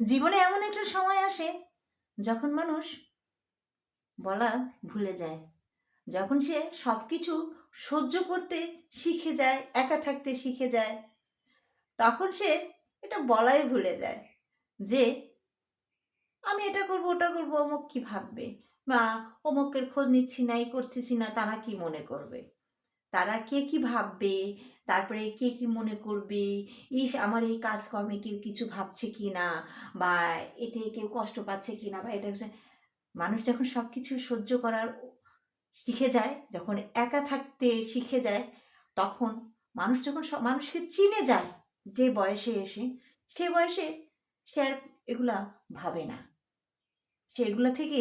জীবনে এমন একটা সময় আসে যখন মানুষ বলা ভুলে যায়। যখন সে সবকিছু সহ্য করতে শিখে যায়, একা থাকতে শিখে যায়, তখন সে এটা বলাই ভুলে যায় যে আমি এটা করব, ওটা করব, অমুক কি ভাববে? বা অমুকের খোঁজ নিচ্ছি না, এই করতেছি না, তারা কি মনে করবে? তারা কে কি ভাববে? তারপরে কে কি মনে করবে? ইস! আমার এই কাজকর্মে কেউ কিছু ভাবছে কিনা? বা এতে কেউ কষ্ট পাচ্ছে কিনা? বা এটা হচ্ছে মানুষ যখন সবকিছু সহ্য করার শিখে যায়, যখন একা থাকতে শিখে যায়, তখন মানুষ যখন মানুষকে চিনে যায় যে বয়সে এসে, সে বয়সে সে আর এগুলা ভাবে না। সে এগুলা থেকে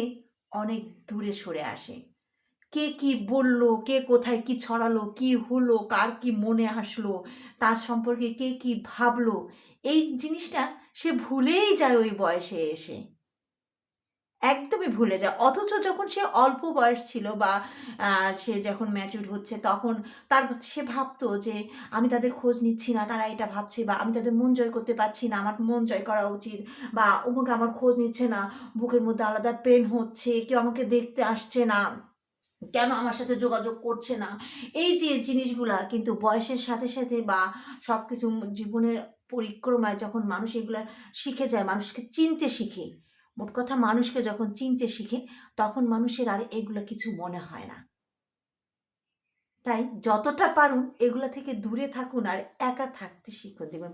অনেক দূরে সরে আসে। কে কি বলল, কে কোথায় কি ছড়ালো, কি হলো, কার কি মনে আসলো, তার সম্পর্কে কে কি ভাবলো, এই জিনিসটা সে ভুলেই যায় ওই বয়সে এসে। একদমই ভুলে যায়। অথচ যখন সে অল্প বয়স ছিল বা আ সে যখন ম্যাচিউর হচ্ছে তখন সে ভাবতো যে, "আমি তাদের খোঁজ নিচ্ছি না, তারা এটা ভাবছে বা আমি তাদের মন জয় করতে পারছি না, আমার মন জয় করা উচিত বা অমুক আমার খোঁজ নিচ্ছে না, বুকের মধ্যে আলাদা পেইন হচ্ছে, কেউ আমাকে দেখতে আসছে না, কেন আমার সাথে যোগাযোগ করছে না?" এই যে জিনিসগুলা কিন্তু বয়সের সাথে, সাথে বা সবকিছু জীবনের পরিক্রমায় যখন মানুষ এগুলা শিখে যায়, মানুষকে চিনতে শিখে। মোট কথা মানুষকে যখন চিনতে শিখে, তখন মানুষের আর এগুলা কিছু মনে হয় না। তাই যতটা পারুন এগুলা থেকে দূরে থাকুন আর একা থাকতে শিখুন। দেখবেন